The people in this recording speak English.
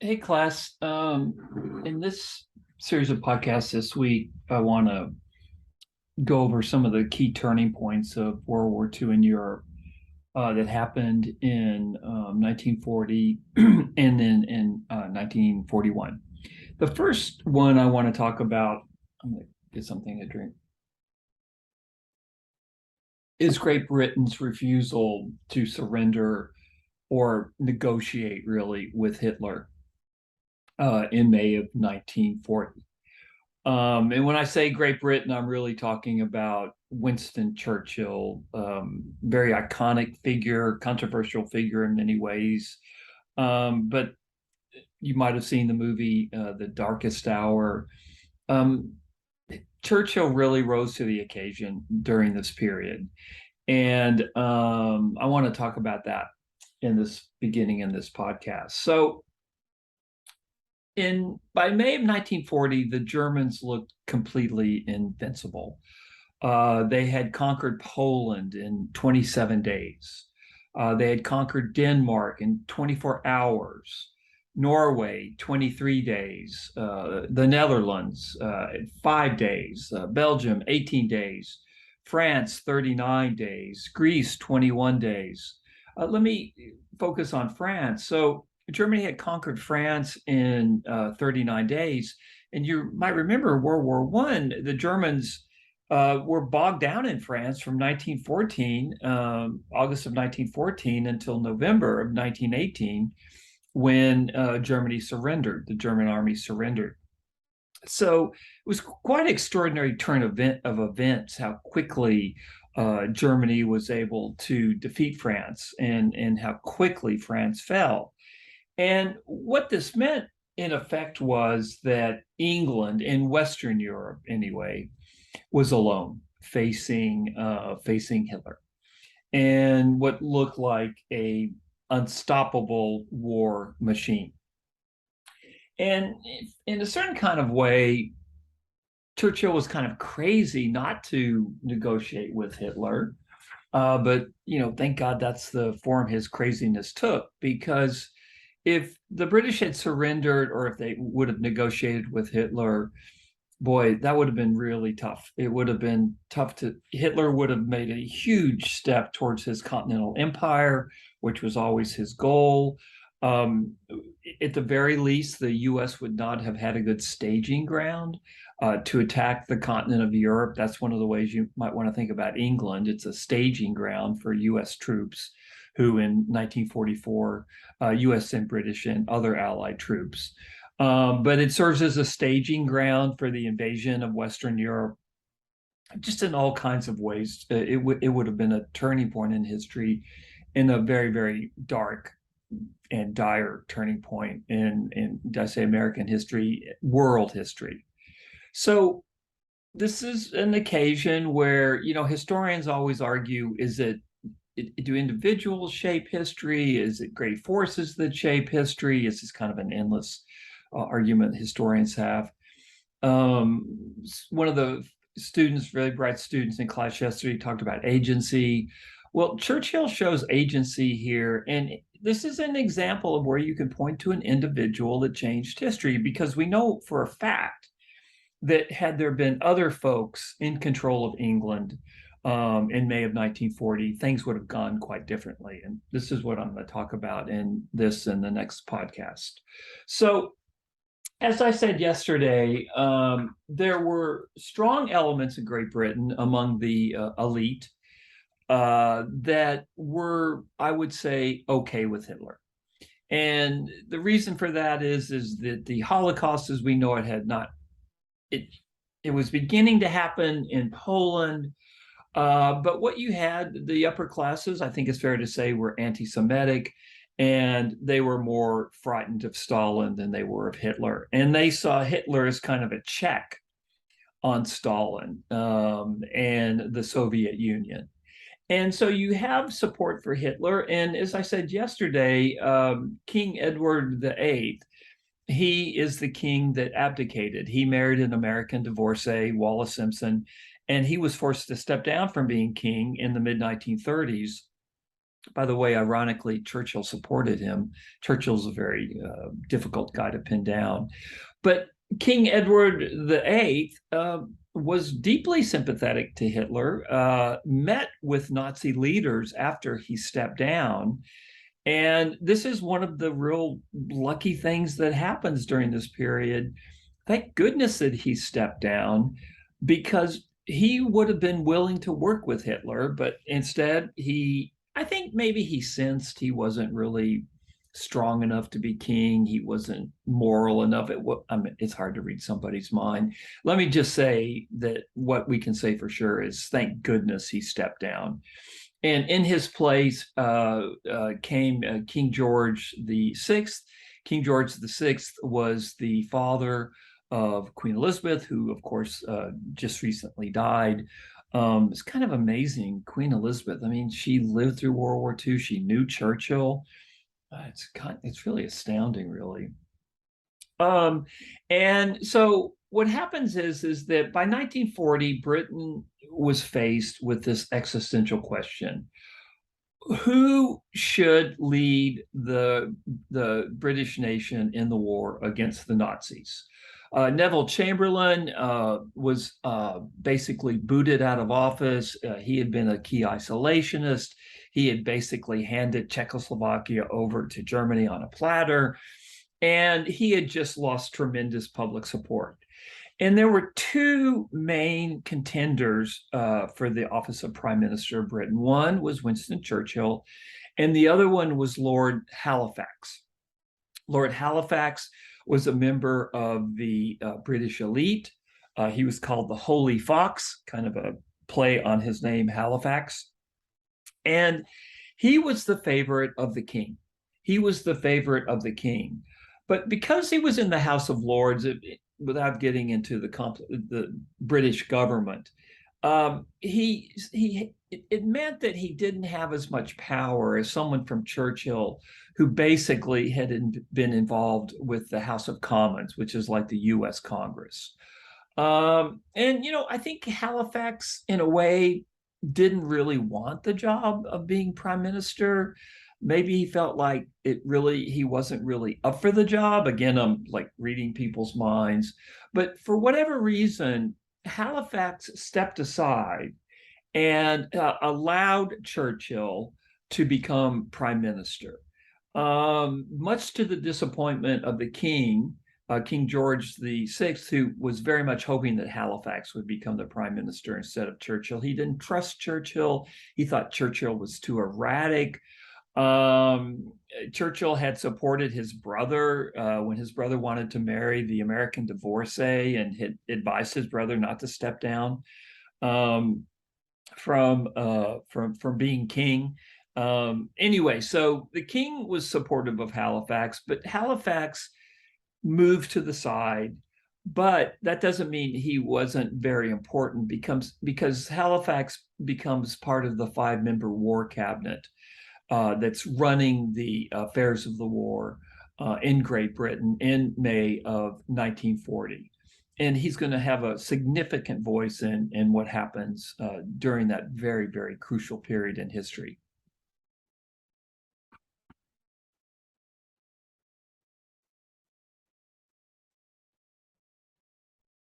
Hey, class. In this series of podcasts this week, I want to go over some of the key turning points of World War II in Europe that happened in 1940 and then in 1941. The first one I want to talk about, I'm going to get something to drink, is Great Britain's refusal to surrender or negotiate really with Hitler in May of 1940. And when I say Great Britain, I'm really talking about Winston Churchill, very iconic figure, controversial figure in many ways. But you might have seen the movie The Darkest Hour. Um, Churchill really rose to the occasion during this period. And I want to talk about that in this beginning in this podcast. So, by May of 1940, the Germans looked completely invincible. They had conquered Poland in 27 days. They had conquered Denmark in 24 hours, Norway, 23 days, the Netherlands, 5 days, Belgium, 18 days, France, 39 days, Greece, 21 days. Let me focus on France. So, Germany had conquered France in 39 days. And you might remember World War One, the Germans were bogged down in France from 1914, August of 1914, until November of 1918, when Germany surrendered. The German army surrendered. So it was quite an extraordinary turn of events how quickly Germany was able to defeat France and how quickly France fell. And what this meant, in effect, was that England, in Western Europe anyway, was alone facing Hitler and what looked like a unstoppable war machine. And in a certain kind of way, Churchill was kind of crazy not to negotiate with Hitler. But thank God that's the form his craziness took, because if the British had surrendered or if they would have negotiated with Hitler, boy, that would have been really tough. It would have been tough Hitler would have made a huge step towards his continental empire, which was always his goal. Um, at the very least, the US would not have had a good staging ground to attack the continent of Europe. That's one of the ways you might want to think about England. It's a staging ground for US troops who in 1944, US and British and other Allied troops. But it serves as a staging ground for the invasion of Western Europe, just in all kinds of ways. It would have been a turning point in history, in a very, very dark and dire turning point did I say American history, world history. So this is an occasion where, historians always argue, do individuals shape history? Is it great forces that shape history? It's just kind of an endless argument historians have. One of the students, really bright students in class yesterday, talked about agency. Well, Churchill shows agency here, and this is an example of where you can point to an individual that changed history, because we know for a fact that had there been other folks in control of England in May of 1940, things would have gone quite differently. And this is what I'm going to talk about in this and the next podcast. So, as I said yesterday, there were strong elements in Great Britain among the elite that were, I would say, okay with Hitler. And the reason for that is that the Holocaust, as we know it, had not it it was beginning to happen in Poland. But what you had, the upper classes, I think it's fair to say, were anti-Semitic, and they were more frightened of Stalin than they were of Hitler. And they saw Hitler as kind of a check on Stalin and the Soviet Union. And so you have support for Hitler. And as I said yesterday, King Edward VIII, he is the king that abdicated. He married an American divorcee, Wallis Simpson, and he was forced to step down from being king in the mid 1930s By the way, ironically, Churchill supported him. Churchill's a very difficult guy to pin down. But King Edward VIII was deeply sympathetic to Hitler, met with Nazi leaders after he stepped down. And this is one of the real lucky things that happens during this period. Thank goodness that he stepped down, because he would have been willing to work with Hitler, but instead I think maybe he sensed he wasn't really strong enough to be king. He wasn't moral enough. I mean, it's hard to read somebody's mind. Let me just say that what we can say for sure is thank goodness he stepped down. And in his place came King George the Sixth. King George the Sixth was the father of Queen Elizabeth, who, of course, just recently died. It's kind of amazing, Queen Elizabeth. I mean, she lived through World War II. She knew Churchill. It's really astounding, really. And so what happens is that by 1940, Britain was faced with this existential question: who should lead the British nation in the war against the Nazis? Neville Chamberlain was basically booted out of office. He had been a key isolationist. He had basically handed Czechoslovakia over to Germany on a platter, and he had just lost tremendous public support. And there were two main contenders for the office of Prime Minister of Britain. One was Winston Churchill, and the other one was Lord Halifax. Lord Halifax was a member of the British elite. He was called the Holy Fox, kind of a play on his name, Halifax. And he was the favorite of the king. He was the favorite of the king. But because he was in the House of Lords, without getting into the British government, it meant that he didn't have as much power as someone from Churchill, who basically had been involved with the House of Commons, which is like the U.S. Congress. And I think Halifax, in a way, didn't really want the job of being prime minister. Maybe he felt like he wasn't really up for the job. Again, I'm like reading people's minds. But for whatever reason, Halifax stepped aside and allowed Churchill to become prime minister. Much to the disappointment of the king, King George the Sixth, who was very much hoping that Halifax would become the prime minister instead of Churchill. He didn't trust Churchill. He thought Churchill was too erratic. Churchill had supported his brother when his brother wanted to marry the American divorcee, and had advised his brother not to step down from being king. Anyway, so the king was supportive of Halifax, but Halifax moved to the side. But that doesn't mean he wasn't very important, because Halifax becomes part of the 5-member war cabinet that's running the affairs of the war in Great Britain in May of 1940. And he's going to have a significant voice in what happens during that very, very crucial period in history.